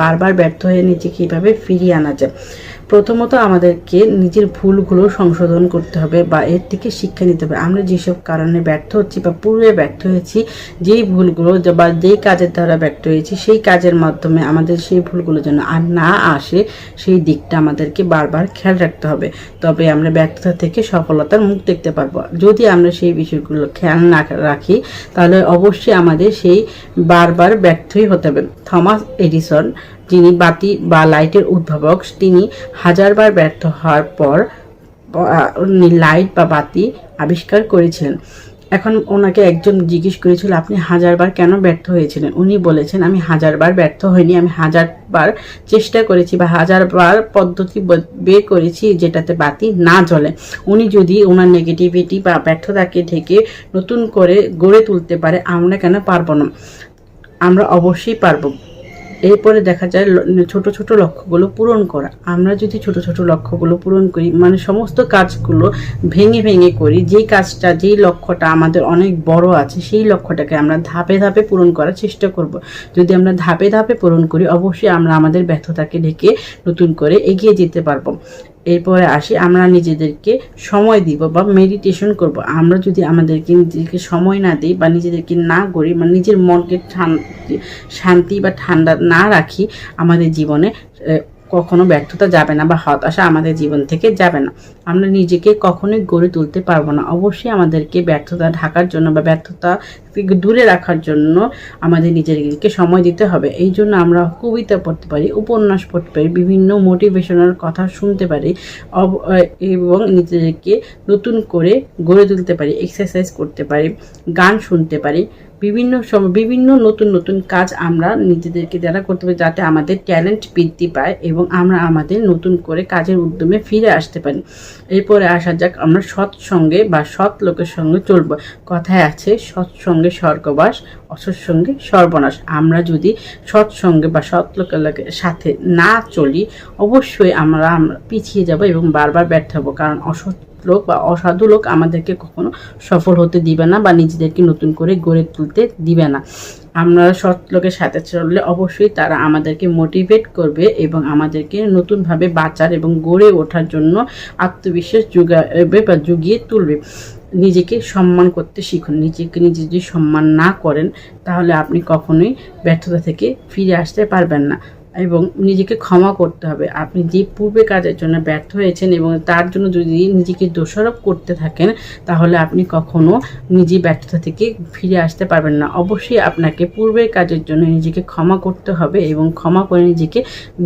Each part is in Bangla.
বারবার ব্যর্থ হয়ে নিজেকে কীভাবে ফিরিয়ে আনা যায়। প্রথমত আমাদেরকে নিজের ভুলগুলো সংশোধন করতে হবে বা এর থেকে শিক্ষা নিতে হবে। আমরা যেসব কারণে ব্যর্থ হচ্ছি বা পূর্বে ব্যর্থ হয়েছি, যেই ভুলগুলো বা যেই কাজের দ্বারা ব্যর্থ হয়েছি, সেই কাজের মাধ্যমে আমাদের সেই ভুলগুলো যেন আর না আসে, সেই দিকটা আমাদেরকে বারবার খেয়াল রাখতে হবে। তবে আমরা ব্যর্থতা থেকে সফলতার মুখ দেখতে পারবো। যদি আমরা সেই বিষয়গুলো খেয়াল না রাখি, তাহলে অবশ্যই আমাদের সেই বারবার ব্যর্থই হতে হবে। থমাস এডিসন, যিনি বাতি বা লাইটের উদ্ভাবক, তিনি 1000 বার ব্যর্থ হওয়ার পর লাইট বা বাতি আবিষ্কার করেছিলেন। এখন ওনাকে একজন জিজ্ঞেস করেছিল, আপনি 1000 বার কেন ব্যর্থ হয়েছিলেন? উনি বলেছেন, আমি 1000 বার ব্যর্থ হইনি, আমি 1000 বার চেষ্টা করেছি বা 1000 বার পদ্ধতি বের করেছি যেটাতে বাতি না জ্বলে। উনি যদি ওনার নেগেটিভিটি বা ব্যর্থতাকে ঢেকে নতুন করে গড়ে তুলতে পারে, আমরা কেন পারবো না? আমরা অবশ্যই পারবো। এরপরে দেখা যায় ছোট ছোট লক্ষ্যগুলো পূরণ করা। আমরা যদি ছোট ছোট লক্ষ্যগুলো পূরণ করি, মানে সমস্ত কাজগুলো ভেঙে ভেঙে করি, যেই কাজটা, যেই লক্ষ্যটা আমাদের অনেক বড় আছে, সেই লক্ষ্যটাকে আমরা ধাপে ধাপে পূরণ করার চেষ্টা করব। যদি আমরা ধাপে ধাপে পূরণ করি, অবশ্যই আমরা আমাদের ব্যর্থতাকে ঢেকে নতুন করে এগিয়ে যেতে পারবো। এরপরে আসি, আমরা নিজেদেরকে সময় দিব বা মেডিটেশন করব। আমরা যদি নিজেদেরকে সময় না দিই বা নিজেদেরকে না গড়ি, মানে নিজের মনকে শান্তি বা ঠান্ডা না রাখি, আমাদের জীবনে কখনো ব্যর্থতা যাবে না বা হতাশা আমাদের জীবন থেকে যাবে না। আমরা নিজেকে কখনোই গড়ে তুলতে পারবো না। অবশ্যই আমাদেরকে ব্যর্থতা ঢাকার জন্য বা ব্যর্থতা দূরে রাখার জন্য আমাদের নিজেদেরকে সময় দিতে হবে। এই জন্য আমরা কবিতা পড়তে পারি, উপন্যাস পড়তে পারি, বিভিন্ন মোটিভেশনাল কথা শুনতে পারি এবং নিজেদেরকে নতুন করে গড়ে তুলতে পারি, এক্সারসাইজ করতে পারি, গান শুনতে পারি। বিভিন্ন নতুন নতুন কাজ আমরা নিজেদেরকে দ্বারা করতে পারি, যাতে আমাদের ট্যালেন্ট বৃদ্ধি পায় এবং আমরা আমাদের নতুন করে কাজের উদ্যমে ফিরে আসতে পারি। এরপরে আসা যাক, আমরা সৎসঙ্গে বা সৎ লোকের সঙ্গে চলবো। কথায় আছে, সৎসঙ্গে স্বর্গবাস, অসৎ সঙ্গে সর্বনাশ। আমরা যদি সৎসঙ্গে বা সৎ লোকের সাথে না চলি, অবশ্যই আমরা পিছিয়ে যাব এবং বারবার ব্যর্থ হব। কারণ অসৎ লোক বা অসাধু লোক আমাদেরকে কখনো সফল হতে দিবে না বা নিজেদেরকে নতুন করে গড়ে তুলতে দিবে না। আমরা সৎ লোকের সাথে চললে অবশ্যই তারা আমাদেরকে মোটিভেট করবে এবং আমাদেরকে নতুনভাবে বাঁচার এবং গড়ে ওঠার জন্য আত্মবিশ্বাস জুগিয়ে তুলবে। নিজেকে সম্মান করতে শিখুন। নিজে যদি সম্মান না করেন, তাহলে আপনি কখনোই ব্যর্থতা থেকে ফিরে আসতে পারবেন না। এবং নিজেকে ক্ষমা করতে হবে। আপনি যে পূর্বে কাজের জন্য ব্যর্থ হয়েছেন এবং তার জন্য যদি নিজেকে দোষারোপ করতে থাকেন, তাহলে আপনি কখনো নিজে ব্যর্থতা থেকে ফিরে আসতে পারবেন না। অবশ্যই আপনাকে পূর্বের কাজের জন্য নিজেকে ক্ষমা করতে হবে এবং ক্ষমা করে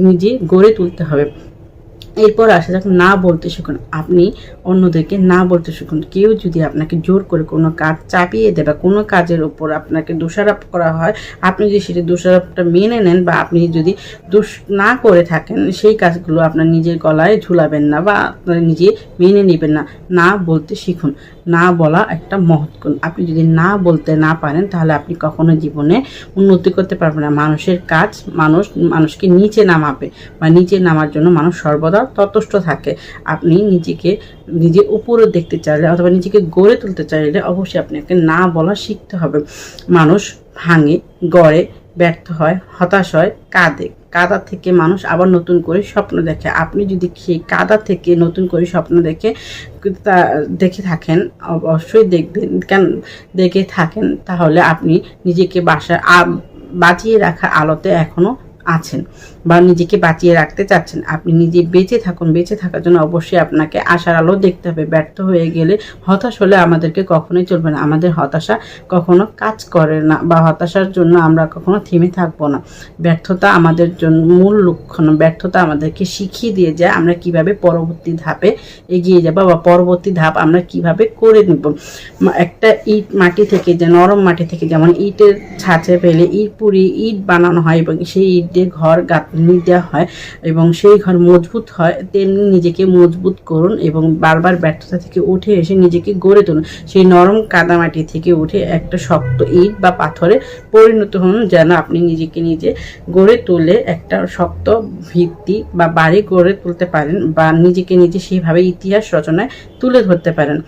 নিজে গড়ে তুলতে হবে। এরপর আসা যাক, না বলতে শিখুন। আপনি অন্যদেরকে না বলতে শিখুন। কেউ যদি আপনাকে জোর করে কোনো কাজ চাপিয়ে দেয় বা কোনো কাজের উপর আপনাকে দোষারোপ করা হয়, আপনি যদি সেটা দোষারোপটা মেনে নেন বা আপনি যদি দোষ না করে থাকেন, সেই কাজগুলো আপনার নিজের গলায় ঝুলাবেন না বা আপনার নিজে মেনে নেবেন না। না বলতে শিখুন। না বলা একটা মহৎ গুণ। আপনি যদি না বলতে না পারেন, তাহলে আপনি কখনো জীবনে উন্নতি করতে পারবেন না। মানুষের কাজ মানুষকে নিচে নামাবে বা নিচে নামার জন্য মানুষ সর্বদা ততস্থ থাকে। আপনি নিজে উপরে দেখতে চাইলে অথবা নিজেকে গড়ে তুলতে চাইলে অবশ্যই আপনাকে না বলা শিখতে হবে। মানুষ ভাঙে, গড়ে, ব্যর্থ হয়, হতাশ হয়, কাদা থেকে মানুষ আবার নতুন করে স্বপ্ন দেখে। আপনি যদি সেই কাদা থেকে নতুন করে স্বপ্ন দেখে থাকেন, অবশ্যই দেখে থাকেন, তাহলে আপনি নিজেকে বাঁচিয়ে রাখা আলোতে এখনো আছেন বা নিজেকে বাঁচিয়ে রাখতে চাচ্ছেন। আপনি নিজে বেঁচে থাকুন। বেঁচে থাকার জন্য অবশ্যই আপনাকে আশার আলো দেখতে হবে। ব্যর্থ হয়ে গেলে, হতাশ হলে আমাদেরকে কখনোই চলবে না। আমাদের হতাশা কখনো কাজ করে না বা হতাশার জন্য আমরা কখনো থেমে থাকবো না। ব্যর্থতা আমাদের জন্য মূল লক্ষণ। ব্যর্থতা আমাদেরকে শিখিয়ে দিয়ে যায় আমরা কিভাবে পরবর্তী ধাপে এগিয়ে যাব বা পরবর্তী ধাপ আমরা কিভাবে করে নেব। একটা নরম মাটি থেকে যেমন ইটের ছাঁচে ফেলে ইট বানানো হয় এবং সেই ইট দিয়ে ঘর গাঁথনি দেওয়া হয় এবং সেই ঘর মজবুত হয়, তেমনি নিজেকে মজবুত করুন এবং বারবার ব্যর্থতা থেকে উঠে এসে নিজেকে গড়ে তুলুন। সেই নরম কাদামাটি থেকে উঠে একটা শক্ত ইট বা পাথরে পরিণত হন, যেন আপনি নিজে গড়ে তুলে একটা শক্ত ভিত্তি বা বাড়ি গড়ে তুলতে পারেন বা নিজে সেইভাবে ইতিহাস রচনায় তুলে ধরতে পারেন।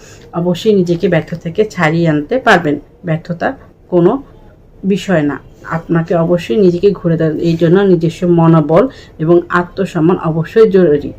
অবশ্যই নিজেকে ব্যর্থতা থেকে ছাড়িয়ে আনতে পারবেন। ব্যর্থতা কোনো বিষয় না। আপনাকে অবশ্যই নিজেকে ঘুরে দাঁড়ান। এই জন্য নিজস্ব মনোবল এবং আত্মসম্মান অবশ্যই জরুরি।